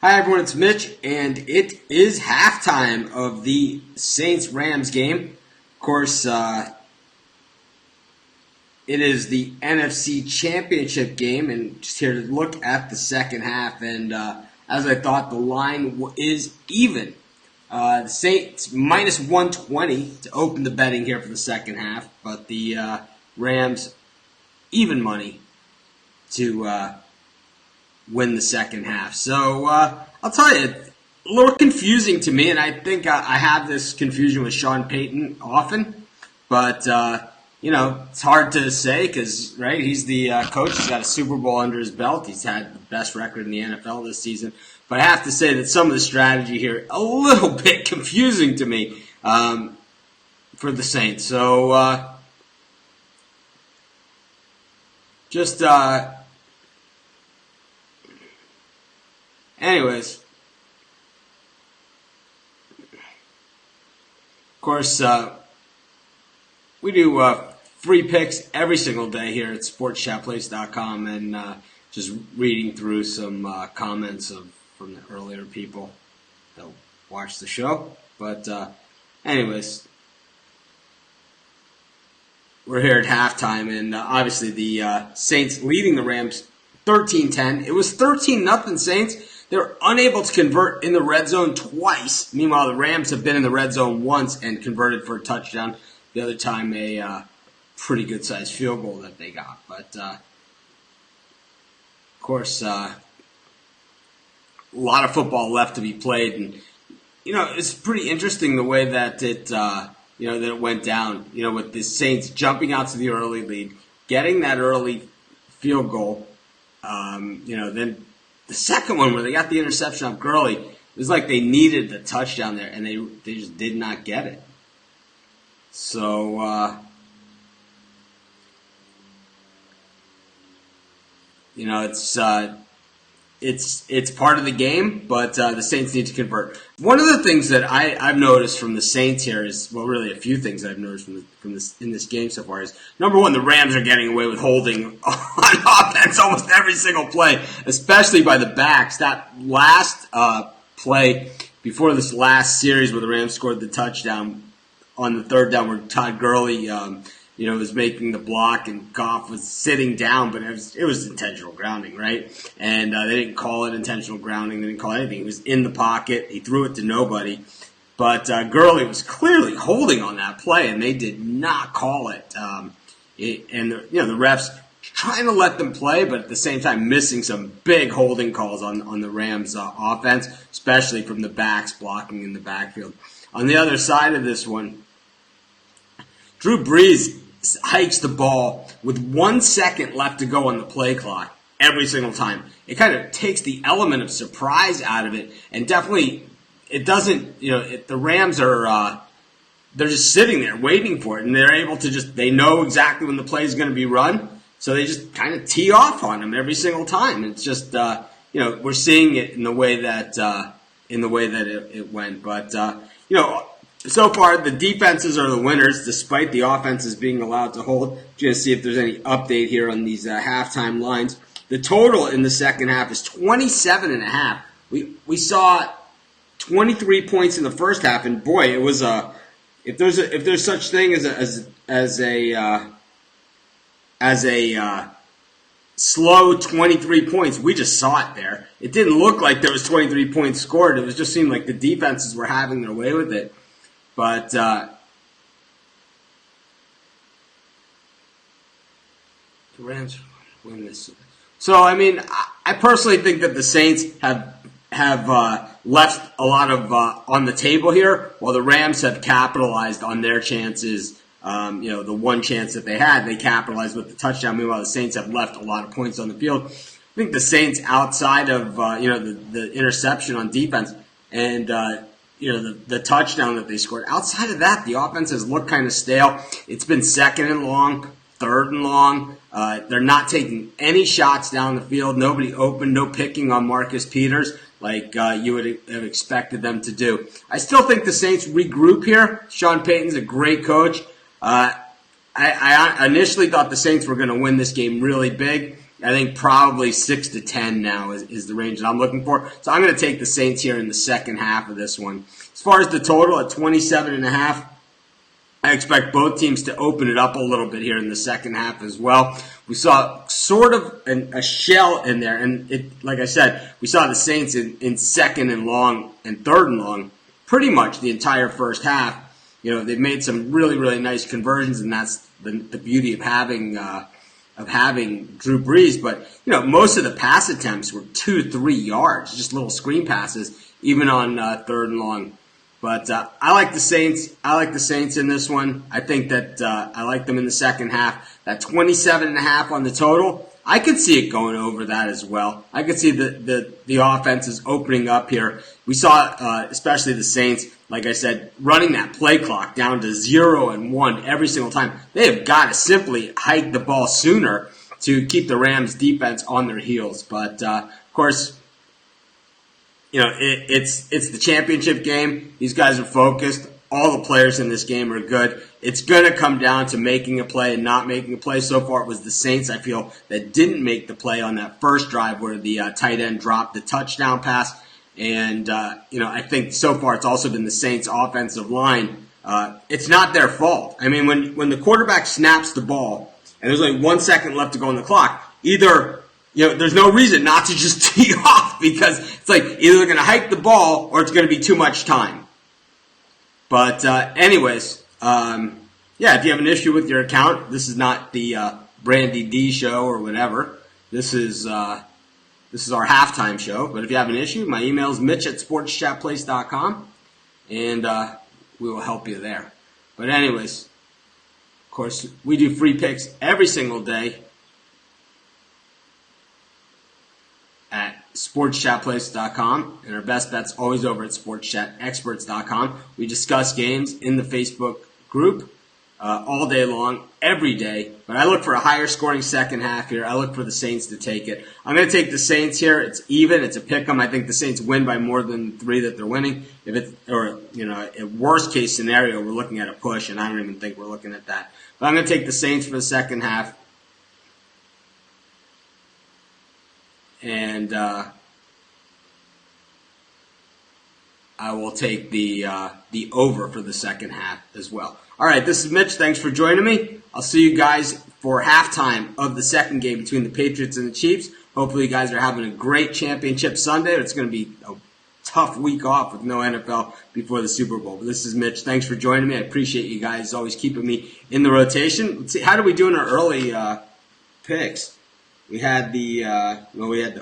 Hi everyone, it's Mitch, and it is halftime of the Saints-Rams game. Of course, it is the NFC Championship game, and just here to look at the second half. And as I thought, the line is even. The Saints minus 120 to open the betting here for the second half, but the Rams even money to win the second half. So I'll tell you, a little confusing to me, and I think I have this confusion with Sean Payton often, but it's hard to say because, right, he's the coach. He's got a Super Bowl under his belt. He's had the best record in the NFL this season. But I have to say that some of the strategy here a little bit confusing to me for the Saints. So anyways, of course, we do free picks every single day here at sportschatplace.com, and just reading through some comments from the earlier people that watch the show. But anyways, we're here at halftime, and obviously the Saints leading the Rams 13-10. It was 13-0 Saints. They're unable to convert in the red zone twice. Meanwhile, the Rams have been in the red zone once and converted for a touchdown. The other time, a pretty good-sized field goal that they got. But, of course, a lot of football left to be played. And, it's pretty interesting the way that that it went down. With the Saints jumping out to the early lead, getting that early field goal. Then the second one where they got the interception on Gurley, it was like they needed the touchdown there, and they just did not get it. So, it's part of the game, but the Saints need to convert. One of the things that I've noticed from the Saints here is, well, really a few things I've noticed in this game so far is, number one, the Rams are getting away with holding on offense almost every single play, especially by the backs. That last play before this last series where the Rams scored the touchdown on the third down where Todd Gurley was making the block and Goff was sitting down, but it was intentional grounding, right? And they didn't call it intentional grounding. They didn't call it anything. It was in the pocket. He threw it to nobody. But Gurley was clearly holding on that play, and they did not call it. The refs trying to let them play, but at the same time missing some big holding calls on the Rams' offense, especially from the backs blocking in the backfield. On the other side of this one, Drew Brees hikes the ball with 1 second left to go on the play clock every single time. It kind of takes the element of surprise out of it, and definitely it doesn't, the Rams are, they're just sitting there waiting for it, and they're able to they know exactly when the play is going to be run, so they just kind of tee off on them every single time. It's just, we're seeing it in the way that, it went, but, so far, the defenses are the winners, despite the offenses being allowed to hold. Just to see if there's any update here on these halftime lines. The total in the second half is 27.5. We saw 23 points in the first half, and boy, it was if there's such thing as a slow 23 points, we just saw it there. It didn't look like there was 23 points scored. It just seemed like the defenses were having their way with it. But the Rams win this. So, I personally think that the Saints have left a lot of on the table here, while the Rams have capitalized on their chances. The one chance that they had, they capitalized with the touchdown. Meanwhile, the Saints have left a lot of points on the field. I think the Saints, outside of the interception on defense and the touchdown that they scored. Outside of that, the offense has looked kind of stale. It's been second and long, third and long. They're not taking any shots down the field. Nobody open, no picking on Marcus Peters like you would have expected them to do. I still think the Saints regroup here. Sean Payton's a great coach. I initially thought the Saints were going to win this game really big. I think probably 6 to 10 now is the range that I'm looking for. So I'm going to take the Saints here in the second half of this one. As far as the total at 27.5, I expect both teams to open it up a little bit here in the second half as well. We saw sort of a shell in there, and like I said, we saw the Saints in second and long and third and long pretty much the entire first half. They've made some really, really nice conversions, and that's the beauty of having Drew Brees. But most of the pass attempts were 2-3 yards, just little screen passes, even on third and long. But I like the Saints. I like the Saints in this one. I think that I like them in the second half. That 27.5 on the total, I could see it going over that as well. I could see the offenses opening up here. We saw, especially the Saints, like I said, running that play clock down to 0 and 1 every single time. They have got to simply hike the ball sooner to keep the Rams defense on their heels. But, of course, it's the championship game. These guys are focused. All the players in this game are good. It's going to come down to making a play and not making a play. So far, it was the Saints, I feel, that didn't make the play on that first drive where the tight end dropped the touchdown pass. And, I think so far it's also been the Saints' offensive line. It's not their fault. I mean, when the quarterback snaps the ball and there's only 1 second left to go on the clock, either there's no reason not to just tee off because it's like either they're going to hike the ball or it's going to be too much time. But anyways, if you have an issue with your account, this is not the Brandy D show or whatever. This is our halftime show. But if you have an issue, my email is mitch@sportschatplace.com, and we will help you there. But anyways, of course, we do free picks every single day at sportschatplace.com, and our best bet's always over at sportschatexperts.com. We discuss games in the Facebook group all day long, every day. But I look for a higher scoring second half here. I look for the Saints to take it. I'm going to take the Saints here. It's even. It's a pick 'em. I think the Saints win by more than 3 that they're winning. If it's a worst case scenario, we're looking at a push, and I don't even think we're looking at that. But I'm going to take the Saints for the second half. And I will take the over for the second half as well. All right, this is Mitch. Thanks for joining me. I'll see you guys for halftime of the second game between the Patriots and the Chiefs. Hopefully you guys are having a great championship Sunday. It's going to be a tough week off with no NFL before the Super Bowl. But this is Mitch. Thanks for joining me. I appreciate you guys always keeping me in the rotation. Let's see, how do we do in our early picks? We had the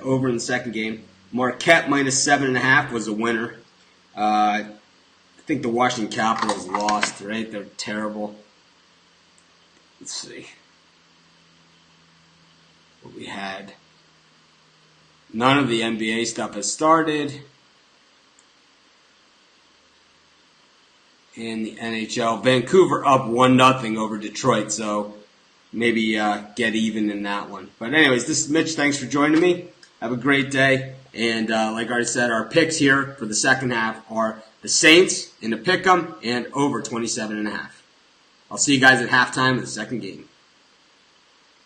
over in the second game. Marquette minus 7.5 was a winner. I think the Washington Capitals lost, right? They're terrible. Let's see what we had. None of the NBA stuff has started. In the NHL, Vancouver up 1-0 over Detroit, so maybe get even in that one. But anyways, this is Mitch. Thanks for joining me. Have a great day. And like I said, our picks here for the second half are the Saints in the pick'em and over 27.5. I'll see you guys at halftime of the second game.